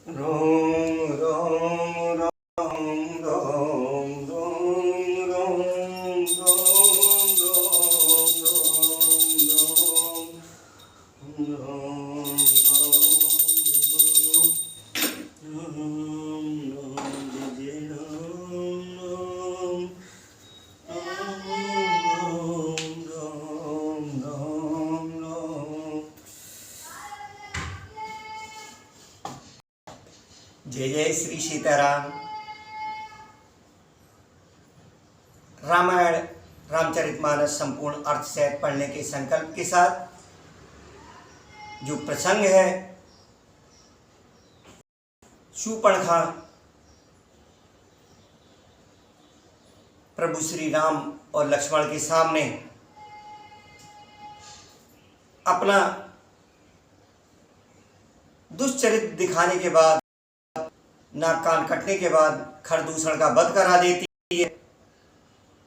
रोम रोम रोम रोम रोम रोम रोम रोम जय जय श्री सीताराम। रामायण रामचरितमानस संपूर्ण अर्थ सहित पढ़ने के संकल्प के साथ जो प्रसंग है, शूर्पणखा प्रभु श्री राम और लक्ष्मण के सामने अपना दुष्चरित्र दिखाने के बाद, नाक कान कटने के बाद खरदूषण का वध करा देती है।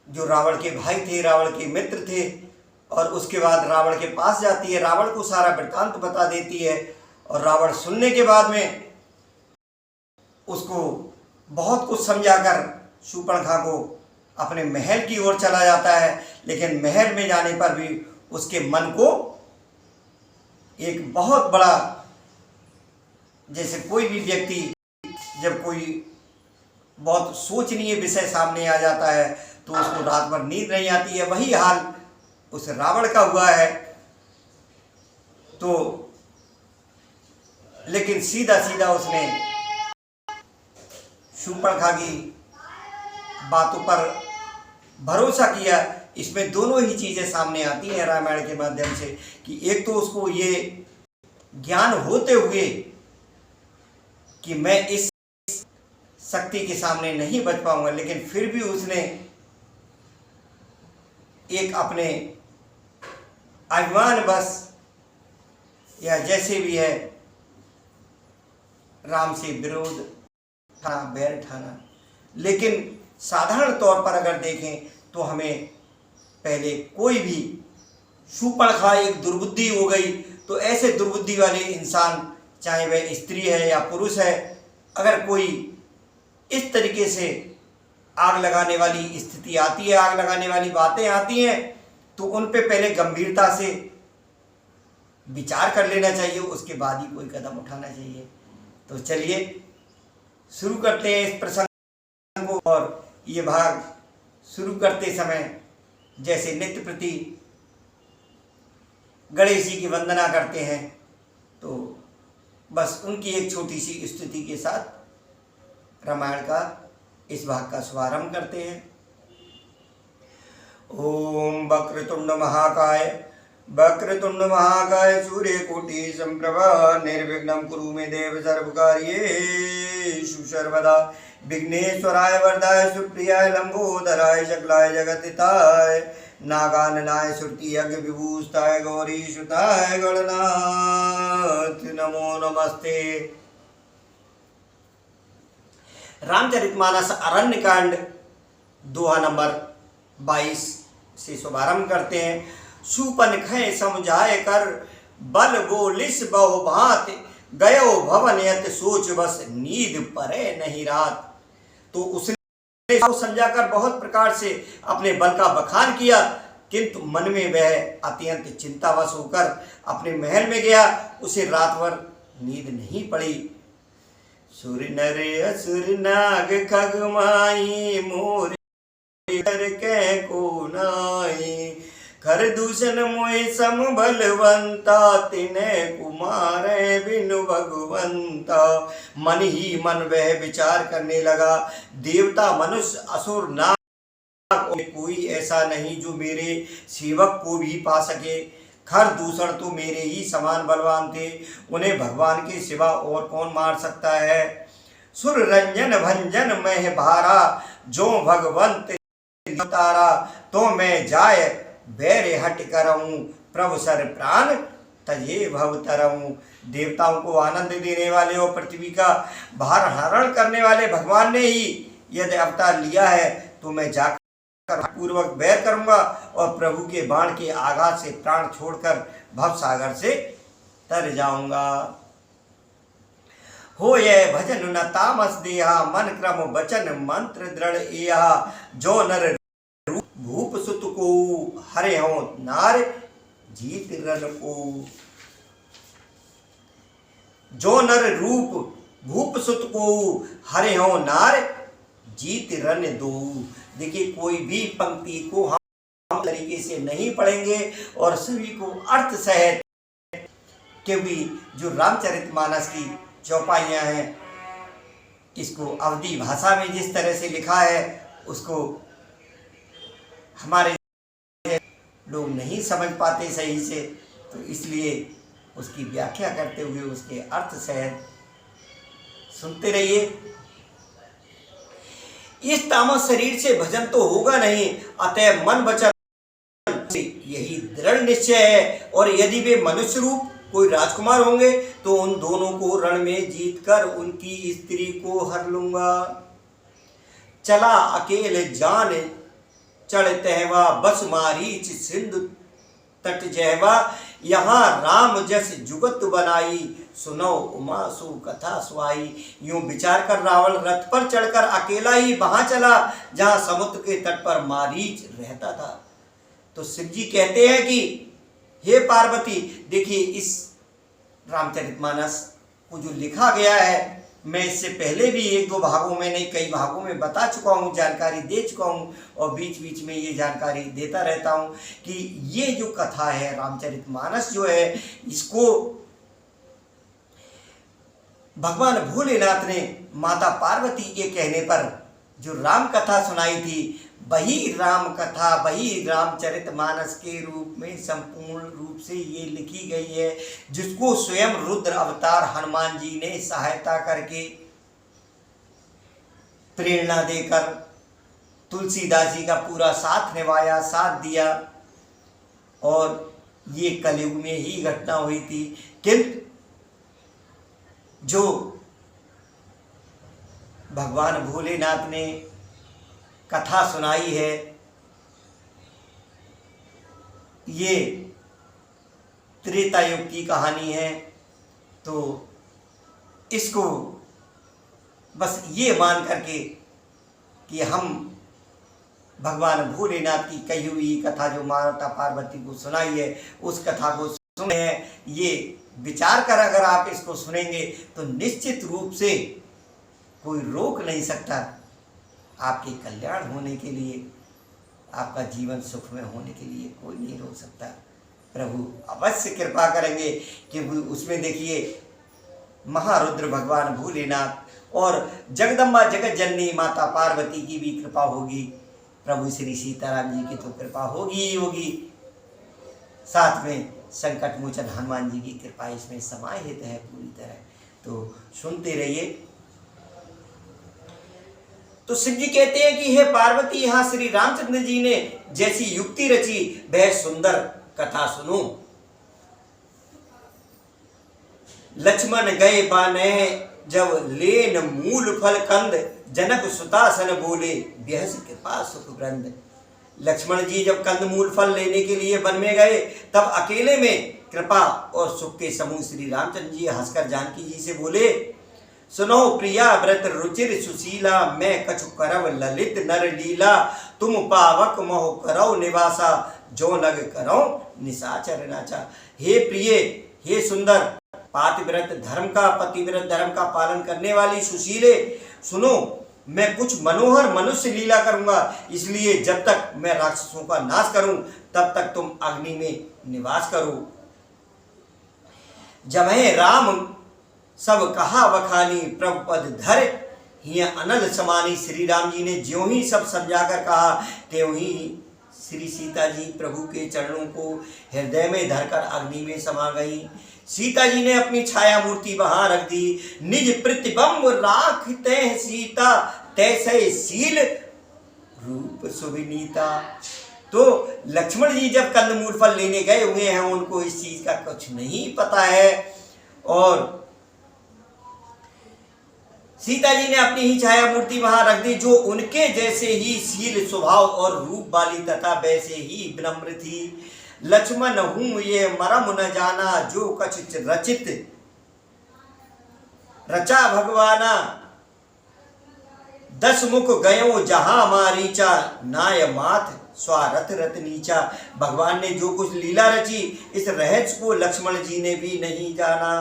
जो रावण के भाई थे, रावण के मित्र थे, और उसके बाद रावण के पास जाती है, रावण को सारा वृत्तांत बता देती है। और रावण सुनने के बाद में उसको बहुत कुछ समझाकर शूर्पणखा को अपने महल की ओर चला जाता है। लेकिन महल में जाने पर भी उसके मन को एक बहुत बड़ा, जैसे कोई भी व्यक्ति जब कोई बहुत सोचनीय विषय सामने आ जाता है तो उसको रात भर नींद नहीं आती है, वही हाल उस रावण का हुआ है। तो लेकिन सीधा सीधा उसने शूर्पणखा की बातों पर भरोसा किया। इसमें दोनों ही चीजें सामने आती हैं रामायण के माध्यम से, कि एक तो उसको ये ज्ञान होते हुए कि मैं इस शक्ति के सामने नहीं बच पाऊंगा, लेकिन फिर भी उसने एक अपने अभिमान बस या जैसे भी है राम से विरोध ठाना, बैर ठाना। लेकिन साधारण तौर पर अगर देखें तो हमें पहले कोई भी शूर्पणखा एक दुर्बुद्धि हो गई, तो ऐसे दुर्बुद्धि वाले इंसान, चाहे वह स्त्री है या पुरुष है, अगर कोई इस तरीके से आग लगाने वाली स्थिति आती है, आग लगाने वाली बातें आती हैं, तो उन पे पहले गंभीरता से विचार कर लेना चाहिए, उसके बाद ही कोई कदम उठाना चाहिए। तो चलिए शुरू करते हैं इस प्रसंग को। और ये भाग शुरू करते समय जैसे नित्य प्रति गणेश जी की वंदना करते हैं, तो बस उनकी एक छोटी सी स्तुति के साथ रामायण का इस भाग का शुभारंभ करते हैं। ओम वक्रतुंड महाकाय वक्रतुंड महाकाय सूर्यकोटि संप्रभा निर्विघ्नं कुरु मे देव सर्वकार्येषु सर्वदा। विघ्नेश्वराय वरदाय सुप्रियाय लंबोदराय सकलाय जगत्हिताय नागाननाय श्रुति यज्ञ विभूषिताय गौरी सुताय गणनाथ नमो नमस्ते। रामचरितमानस अरण्यकांड दोहा नंबर 22 से शुभारंभ करते हैं। शूर्पणखा समझाए कर बल बोलिस बहु भांति गयो भवन यत सोच बस नींद परे नहीं रात। तो उसने समझाकर बहुत प्रकार से अपने बल का बखान किया, किंतु मन में वह अत्यंत चिंतावश होकर अपने महल में गया। उसे रात भर नींद नहीं पड़ी। सुर नर असुर नाग खग माई मोर के को नाई खरदूषण मोहि सम बलवंता तिने कुमार बिनु भगवंता। मन ही मन वह विचार करने लगा, देवता मनुष्य असुर नाग कोई ऐसा नहीं जो मेरे सेवक को भी पा सके। खरदूषण तो मेरे ही समान बलवान थे, उन्हें भगवान के सिवा और कौन मार सकता है। सुर रंजन भंजन मह भारा जो भगवंत तारा। तो मैं जाय बैरे हट करऊं प्रभु सर प्राण तजे भव तरऊं। देवताओं को आनंद देने वाले और पृथ्वी का भार हरण करने वाले भगवान ने ही यदि अवतार लिया है, तो मैं जाकर पूर्वक बैर करूंगा और प्रभु के बाण के आघात से प्राण छोड़कर भव सागर से तर जाऊंगा। हो ये भजन न तामस देहा, मन क्रम वचन मंत्र दृढ़ एहा। जो नर भूप सुत को, हरे हो नार जीत रन को। जो नर रूप भूप सुत को, हरे हो नार जीत रन दो। देखिए, कोई भी पंक्ति को हम तरीके से नहीं पढ़ेंगे और सभी को अर्थ सहित, क्योंकि जो रामचरितमानस की चौपाइयाँ हैं, इसको अवधी भाषा में जिस तरह से लिखा है उसको हमारे लोग नहीं समझ पाते सही से, तो इसलिए उसकी व्याख्या करते हुए उसके अर्थ सहित सुनते रहिए। इस तामस शरीर से भजन तो होगा नहीं, अतः मन वचन से यही दृढ़ निश्चय है। और यदि वे मनुष्य रूप कोई राजकुमार होंगे तो उन दोनों को रण में जीतकर उनकी स्त्री को हर लूंगा। चला अकेले जान चढ़ तहवा, बस मारीच सिंधु तट जहवा। यहाँ राम जस जुगत बनाई, सुनो उमा सु कथा सुहाई। यूं विचार कर रावण रथ पर चढ़कर अकेला ही वहां चला जहां समुद्र के तट पर मारीच रहता था। तो शिव जी कहते हैं कि हे पार्वती, देखिए इस रामचरितमानस को जो लिखा गया है, मैं इससे पहले भी एक दो भागों में नहीं कई भागों में बता चुका हूँ, जानकारी दे चुका हूँ और बीच बीच में ये जानकारी देता रहता हूँ कि ये जो कथा है रामचरितमानस जो है, इसको भगवान भोलेनाथ ने माता पार्वती के कहने पर जो राम कथा सुनाई थी, वही राम कथा, वही रामचरितमानस के रूप में संपूर्ण रूप से ये लिखी गई है, जिसको स्वयं रुद्र अवतार हनुमान जी ने सहायता करके, प्रेरणा देकर तुलसीदास जी का पूरा साथ निभाया, साथ दिया। और ये कलयुग में ही घटना हुई थी। किंतु जो भगवान भोलेनाथ ने कथा सुनाई है, ये त्रेता युग की कहानी है, तो इसको बस ये मान करके कि हम भगवान भोलेनाथ की कही हुई कथा जो माता पार्वती को सुनाई है, उस कथा को सुने हैं, ये विचार कर अगर आप इसको सुनेंगे तो निश्चित रूप से कोई रोक नहीं सकता आपके कल्याण होने के लिए, आपका जीवन सुखमय होने के लिए कोई नहीं रोक सकता। प्रभु अवश्य कृपा करेंगे, क्योंकि उसमें देखिए महारुद्र भगवान भोलेनाथ और जगदम्बा जगत जननी माता पार्वती की भी कृपा होगी, प्रभु श्री सीताराम जी की तो कृपा होगी ही होगी, साथ में संकट मोचन हनुमान जी की कृपा इसमें समाहित है पूरी तरह। तो सुनते रहिए। तो शिव जी कहते हैं कि हे पार्वती, यहाँ श्री रामचंद्र जी ने जैसी युक्ति रची वह सुंदर कथा सुनो। लक्ष्मण गए बाने जब लेन मूल फल कंद, जनक सुतासन बोले बेहस कृपा सुख ग्रंथ। लक्ष्मण जी जब कंद मूल फल लेने के लिए वन में गए, तब अकेले में कृपा और सुख के समूह श्री रामचंद्र जी हंसकर जानकी जी से बोले, सुनो प्रिया व्रत रुचिर सुशीला, मैं कछु करव ललित नर लीला। तुम पावक मोह करो निवासा, जो नग करो निशाचर नाचा। हे प्रिय, हे सुंदर, पातिव्रत धर्म का, पतिव्रत धर्म का पालन करने वाली सुशीले, सुनो मैं कुछ मनोहर मनुष्य लीला करूंगा, इसलिए जब तक मैं राक्षसों का नाश करूं तब तक तुम अग्नि में निवास करो। जब है राम सब कहा वखानी, प्रभु पद धर ही अनल समानी। श्री राम जी ने ज्यों ही सब समझाकर कहा, त्यों ही श्री सीता जी प्रभु के चरणों को हृदय में धरकर अग्नि में समा गई। सीता जी ने अपनी छाया मूर्ति वहां रख दी। निज प्रतिबिंब राखते सीता, तैसे शील रूप सुविनीता। तो लक्ष्मण जी जब कंदमूल फल लेने गए हुए हैं, उनको इस चीज का कुछ नहीं पता है, और सीता जी ने अपनी ही छाया मूर्ति वहां रख दी, जो उनके जैसे ही शील स्वभाव और रूप वाली तथा वैसे ही विनम्र थी। लक्ष्मण हूं ये मरम न जाना, जो कछ रचित रचा भगवाना, 10 मुख गयो जहां मारीचा, नाय माथ स्वारथ रत नीचा। भगवान ने जो कुछ लीला रची, इस रहस्य को लक्ष्मण जी ने भी नहीं जाना।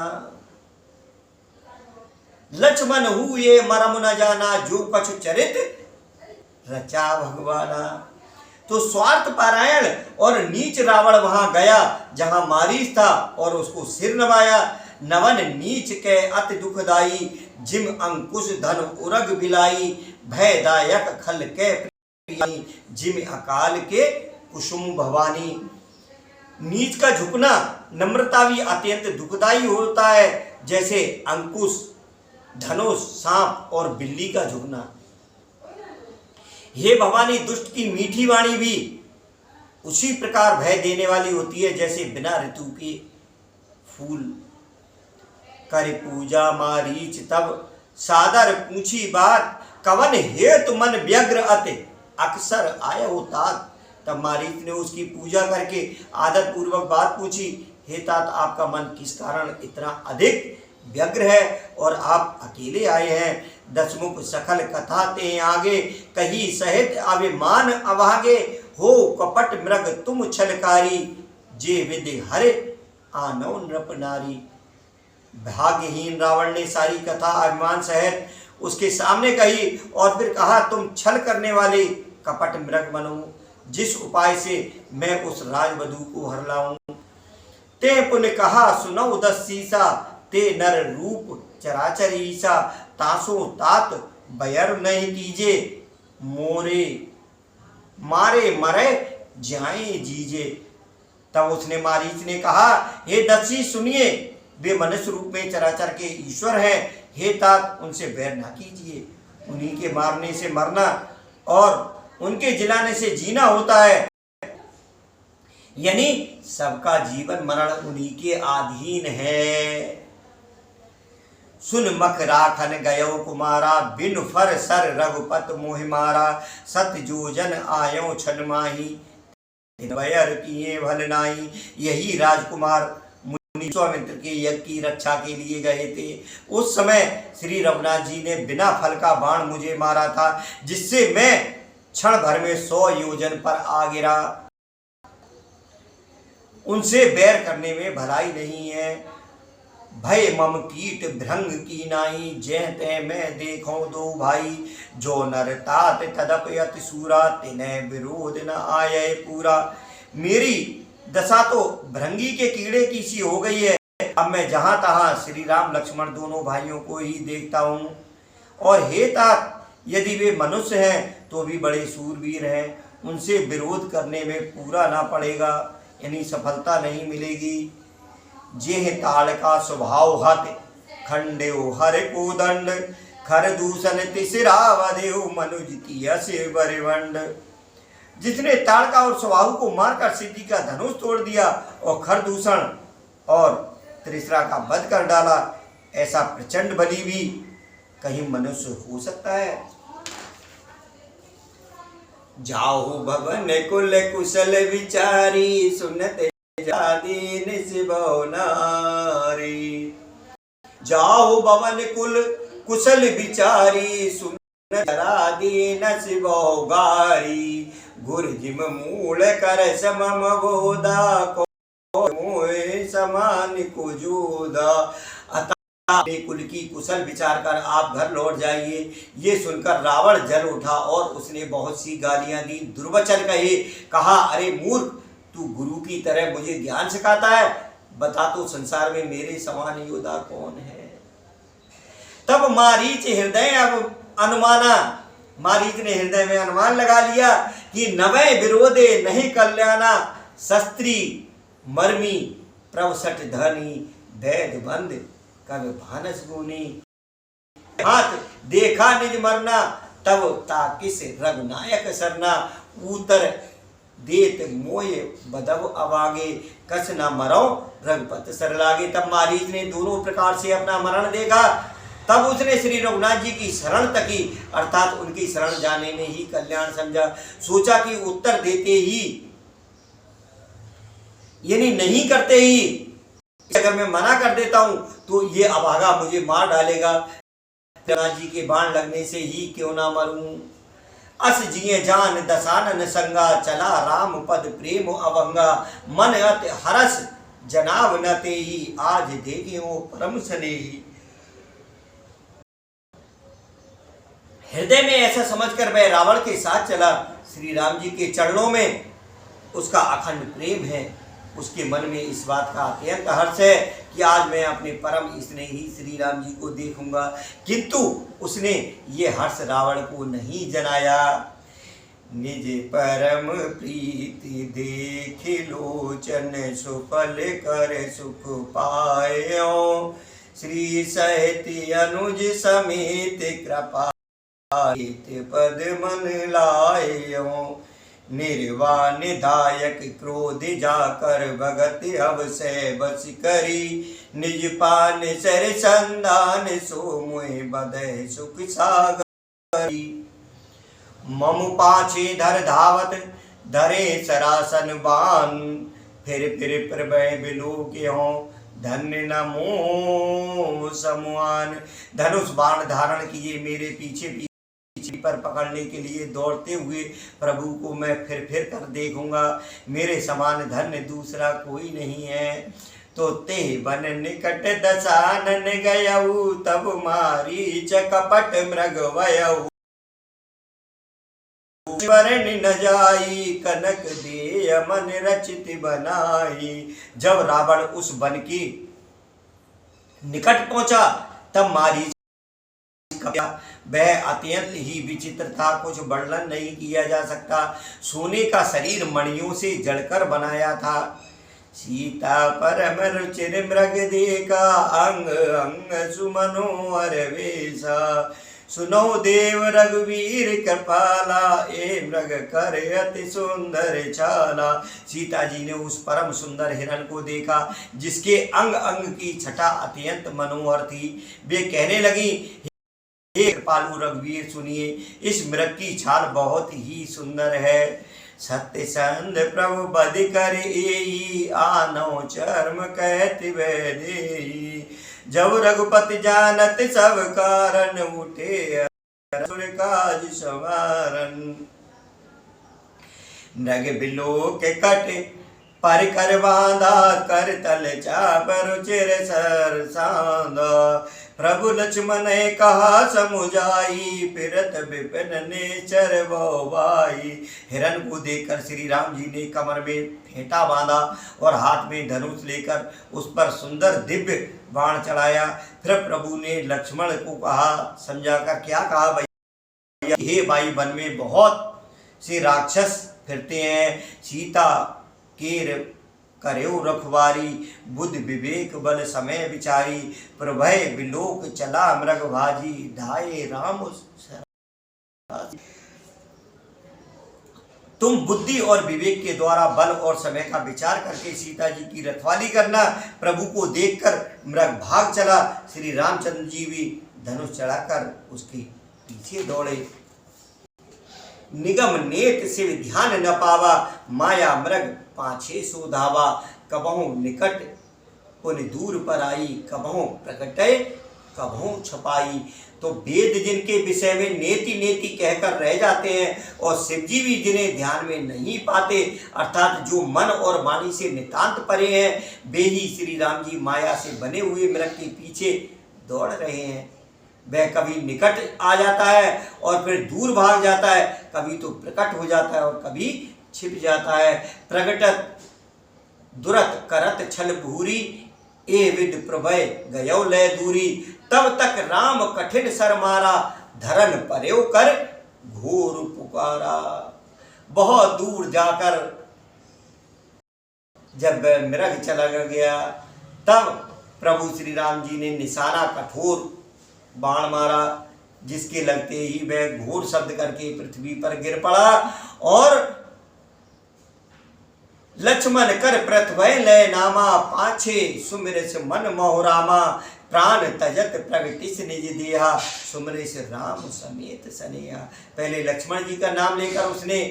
लक्ष्मण हुए मरम न जाना, जो कछु चरित रचा भगवाना। तो स्वार्थ पारायण और नीच रावण वहां गया जहां मारीच था और उसको सिर नवाया। नवन नीच के अति दुखदाई, जिम अंकुश धन उरग बिलाई। भयदायक खल के प्रियाई, जिम अकाल के कुसुम भवानी। नीच का झुकना नम्रता भी अत्यंत दुखदाई होता है, जैसे अंकुश, धनुष, सांप और बिल्ली का झुकना। हे भवानी, दुष्ट की मीठी वाणी भी उसी प्रकार भय देने वाली होती है जैसे बिना ऋतु के फूल। कर पूजा मारीच तब सादर पूछी बात, कवन हेतु मन व्यग्र अति अक्सर आया हो तात। तब मारीच ने उसकी पूजा करके आदत पूर्वक बात पूछी, हे तात, आपका मन किस कारण इतना अधिक व्यग्र है और आप अकेले आए हैं। 10 मुख सखल कथा ते आगे, कही सहित अभिमान अभागे। हो कपट मृग तुम छलकारी, जे विधि हरे आनौ नृप नारी। भाग्यहीन रावण ने सारी कथा अभिमान सहित उसके सामने कही और फिर कहा, तुम छल करने वाले कपट मृग बनो, जिस उपाय से मैं उस राजवधू को हर लाऊं। ते पुण्य कहा सुनौ 10 सीसा, ते नर रूप चराचर ईसा। तासो तात बयर नहीं कीजे, मोरे मारे मरे जाए जीजे। तब उसने मारीच ने कहा, हे दस्यु सुनिए, वे मनुष्य रूप में चराचर के ईश्वर हैं। हे तात, उनसे बैर ना कीजिए। उन्हीं के मारने से मरना और उनके जिलाने से जीना होता है, यानी सबका जीवन मरण उन्हीं के अधीन है। सुन मख राखन गयो कुमारा, बिन फर सर रघुपत मोहि मारा। सत जो जन आयो छन माही, बैर किए भल नाई। यही राजकुमार मुनि विश्वामित्र के यज्ञ की रक्षा के लिए गए थे। उस समय श्री रघुनाथ जी ने बिना फल का बाण मुझे मारा था, जिससे मैं क्षण भर में 100 योजन पर आ गिरा। उनसे बैर करने में भलाई नहीं है। भय मम कीट भृंग की नाई, जय तय मैं देखो 2 भाई। जो नर तात तदप यति सूरा, तिनय विरोध न आये पूरा। मेरी दशा तो भृंगी के कीड़े की सी हो गई है। अब मैं जहां तहां श्री राम लक्ष्मण दोनों भाइयों को ही देखता हूं। और हे तात, यदि वे मनुष्य हैं तो भी बड़े सूरवीर हैं, उनसे विरोध करने में पूरा ना पड़ेगा, यानी सफलता नहीं मिलेगी। जेह ताल का स्वभाव हत, खंडेओ हर को दंड। खर दूषण तिसरा वधेउ, मनुज की असे बरिवंड। जिसने ताड़ का और स्वभाव को मारकर सिद्धि का धनुष तोड़ दिया और खरदूषण और त्रिसरा का वध कर डाला, ऐसा प्रचंड बली भी कहीं मनुष्य हो सकता है। जाओ भवन कुल कुशल विचारी, सुनते दीन शिवो नारी। जाओ भवन कुल कुशल विचारी, सुन जरा दीन शिवो गारी। गुर जिम मूल कर समम बोधा, को मोह समान को जोधा। अतः कुल की कुशल विचार कर आप घर लौट जाइए। ये सुनकर रावण जल उठा और उसने बहुत सी गालियां दी, दुर्वचन कहे। कहा, अरे मूर्ख, तू गुरु की तरह मुझे ज्ञान सिखाता है, बता तो संसार में मेरे समान योद्धा कौन है। तब मारीच हृदय अब अनुमाना, मारीच ने हृदय में अनुमान लगा लिया कि नवै विरोधे नहीं कल्याणा। शस्त्री मर्मी प्रवसट धनी, वैद बंद कब भानस गुनी। हाथ देखा निज मरना, तब ताकिस रघुनायक सरना। उतर देत मोय बदव अवागे, कस न मरो रघुपत सर लागे। तब मारीच ने दोनों प्रकार से अपना मरण देखा। तब उसने श्री रघुनाथ जी की शरण तकी, अर्थात उनकी शरण जाने में ही कल्याण समझा। सोचा कि उत्तर देते ही, यानी नहीं करते ही, अगर मैं मना कर देता हूं तो ये अभागा मुझे मार डालेगा, राम जी के बाण लगने से ही क्यों ना मरूं। अस जिये जान दसानन संगा, चला राम पद प्रेम अवंगा। मन अति हरस जनाब न तेहि, आज देखियो परम स्नेही। हृदय में ऐसा समझकर वह रावण के साथ चला। श्री राम जी के चरणों में उसका अखंड प्रेम है। उसके मन में इस बात का अत्यंत हर्ष है कि आज मैं अपने परम स्नेही श्री राम जी को देखूंगा, किंतु उसने ये हर्ष रावण को नहीं जनाया। निज परम प्रीति देख लोचन, सुफल कर सुख पायो। श्री सहित अनुज समेत कृपा पद मन लायो। निर्वाण दायक क्रोध जाकर, भगत अवसय बस करी। निज पान सर संदान, सो मुहि बदय सुख सागरी। मम पाछे धर धावत, धरे सरासन बान। फिर प्रभय बिलोक्यों, धन्य नमो समुआन। धनुष बाण धारण किए मेरे पीछे पर पकड़ने के लिए दौड़ते हुए प्रभु को मैं फिर कर देखूंगा। मेरे समान धन्य दूसरा कोई नहीं है। तो ते बन निकट दसानन गयऊ, तब मारीच कपट मृग वयऊ। वरण न जाई, कनक देय मन रचित बनाई। जब रावण उस वन के निकट पहुंचा तब मारीच वह अत्यंत ही विचित्र था, कुछ वर्णन नहीं किया जा सकता। सोने का शरीर मणियों से जड़कर बनाया था। सीता परम रुचिर मृग देखा, अंग अंग सुमनोहर वेशा। सुनो देव रघुवीर कृपाला, ए मृग कर अति सुंदर चाला। सीता जी ने उस परम सुंदर हिरण को देखा जिसके अंग अंग की छटा अत्यंत मनोहर थी। वे कहने लगी, हे कृपालु रघुवीर सुनिए, इस मृग की छाल बहुत ही सुंदर है। सत्य संध प्रभु बद कर एई, आनो चर्म कहति वह देई। जब रघुपति जानत सब कारण, उठे असुर काज संवारन। नग बिलोक कट पर कर बांधा, कर तल चाप रुचिर सर सांदा। प्रभु लक्ष्मण ने कहा समुझाई, फिरत विपिन नेचर भाई। हिरण को देखकर श्री राम जी ने कमर में फेंटा बांधा और हाथ में धनुष लेकर उस पर सुंदर दिव्य बाण चढ़ाया। फिर प्रभु ने लक्ष्मण को कहा, समझाकर क्या कहा भैया, हे भाई वन में बहुत से राक्षस फिरते हैं। सीता के करेऊ रखवारी, बुद्धि विवेक बल समय विचारी। प्रभय बिलोक चला मृग भाजी, ढाए राम। तुम बुद्धि और विवेक के द्वारा बल और समय का विचार करके सीता जी की रखवाली करना। प्रभु को देखकर मृग भाग चला। श्री रामचंद्र जी भी धनुष चढ़ाकर उसके पीछे दौड़े। निगम नेत शिव ध्यान न पावा, माया मृग पाछे सो धावा। कबहु निकट पुन दूर पर आई, कबहु प्रकटे कबहु छपाई। तो वेद जिनके विषय में नेति नेति कहकर रह जाते हैं और शिवजी भी जिन्हें ध्यान में नहीं पाते, अर्थात जो मन और वाणी से नितांत परे हैं, वे ही श्री राम जी माया से बने हुए मृग के पीछे दौड़ रहे हैं। वह कभी निकट आ जाता है और फिर दूर भाग जाता है, कभी तो प्रकट हो जाता है और कभी छिप जाता है। प्रगटत दुरत करत छल भूरी, ए विद प्रभय गयो लय दूरी। तब तक राम कठिन सर मारा, धरन पर्यो कर घोर पुकारा। बहुत दूर जाकर जब मृग चला गया तब प्रभु श्री राम जी ने निशाना कठोर बाण मारा, जिसके लगते ही वह घोर शब्द करके पृथ्वी पर गिर पड़ा और लक्ष्मण कर प्रथवय लय नामा, पाछे सुमिरस मन मोहरामा। प्राण तजत प्रगटिस निज दिया, सुमिरस राम समेत सनेहा। पहले लक्ष्मण जी का नाम लेकर उसने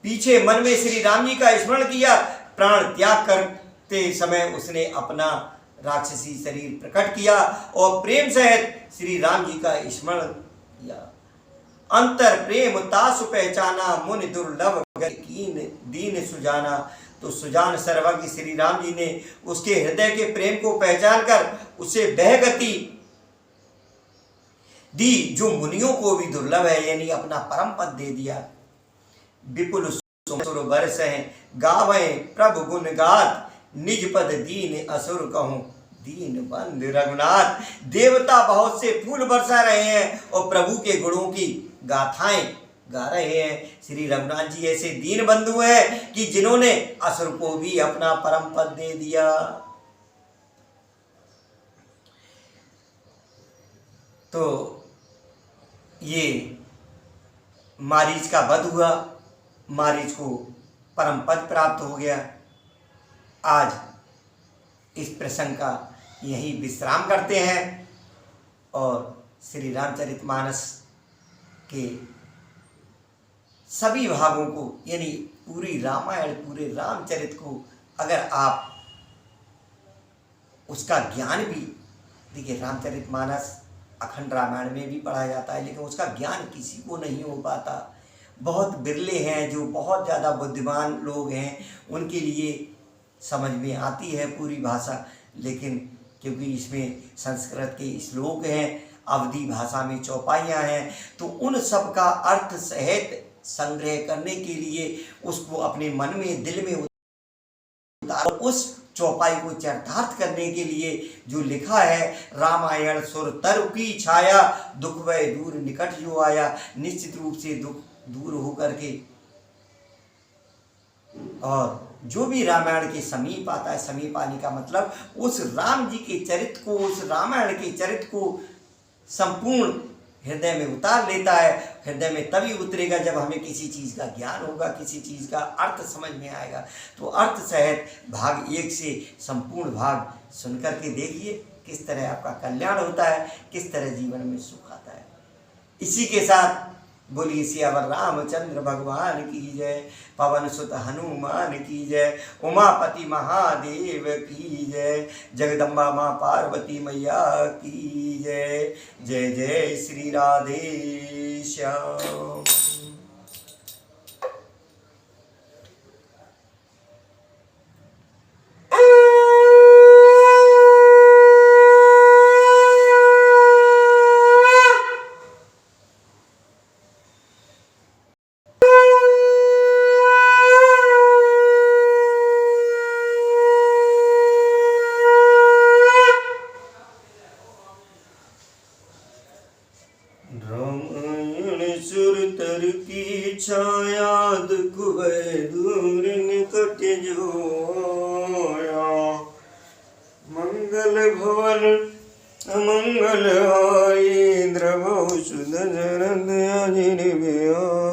पीछे मन में श्री राम जी का स्मरण किया। प्राण त्याग करते समय उसने अपना राक्षसी शरीर प्रकट किया और प्रेम सहित श्री राम जी का स्मरण किया। अंतर प्रेम तासु पहचाना, मुनि दुर्लभ कीन दीन सुजाना। तो सुजान सर्वज्ञ श्री राम जी ने उसके हृदय के प्रेम को पहचान कर उसे वह गति दी जो मुनियों को भी दुर्लभ है, यानी अपना परम पद दे दिया। विपुल सुर बरस हैं गावे प्रभु गुण गात, निज पद दीन असुर कहूं दीन बंद रघुनाथ। देवता बहुत से फूल बरसा रहे हैं और प्रभु के गुणों की गाथाएं गा रहे हैं। श्री रघुनाथ जी ऐसे दीन बंधु हैं कि जिन्होंने असुर को भी अपना परम पद दे दिया। तो ये मारीच का वध हुआ, मारीच को परम पद प्राप्त हो गया। आज इस प्रसंग का यही विश्राम करते हैं और श्री रामचरितमानस के सभी भागों को, यानी पूरी रामायण, पूरे रामचरित को अगर आप उसका ज्ञान भी, देखिए रामचरितमानस अखंड रामायण में भी पढ़ा जाता है, लेकिन उसका ज्ञान किसी को नहीं हो पाता। बहुत बिरले हैं जो बहुत ज़्यादा बुद्धिमान लोग हैं, उनके लिए समझ में आती है पूरी भाषा, लेकिन क्योंकि इसमें संस्कृत के श्लोक हैं, अवधी भाषा में चौपाइयाँ हैं, तो उन सब का अर्थ सहित संग्रह करने के लिए उसको अपने मन में, दिल में उतार, उस चौपाई को चरितार्थ करने के लिए जो लिखा है, रामायण सुर तरु की छाया, दुख वै दूर निकट जो आया। निश्चित रूप से दुख दूर होकर के और जो भी रामायण के समीप आता है, समीप आने का मतलब उस राम जी के चरित्र को, उस रामायण के चरित्र को संपूर्ण हृदय में उतार लेता है। हृदय में तभी उतरेगा जब हमें किसी चीज़ का ज्ञान होगा, किसी चीज़ का अर्थ समझ में आएगा। तो अर्थ सहित भाग 1 से संपूर्ण भाग सुनकर के देखिए किस तरह आपका कल्याण होता है, किस तरह जीवन में सुख आता है। इसी के साथ बोलिए सियावर रामचंद्र भगवान की जय, पवन सुत हनुमान की जय, उमापति महादेव की जय, जगदम्बा माँ पार्वती मैया की जय। जय जय श्री राधे श्याम। रामायण सुर तर की छाया, दुख वै दूर निकट जो आया। मंगल भवन अमंगल हारी, द्रवौ सुदशरथ अजिर बिहारी।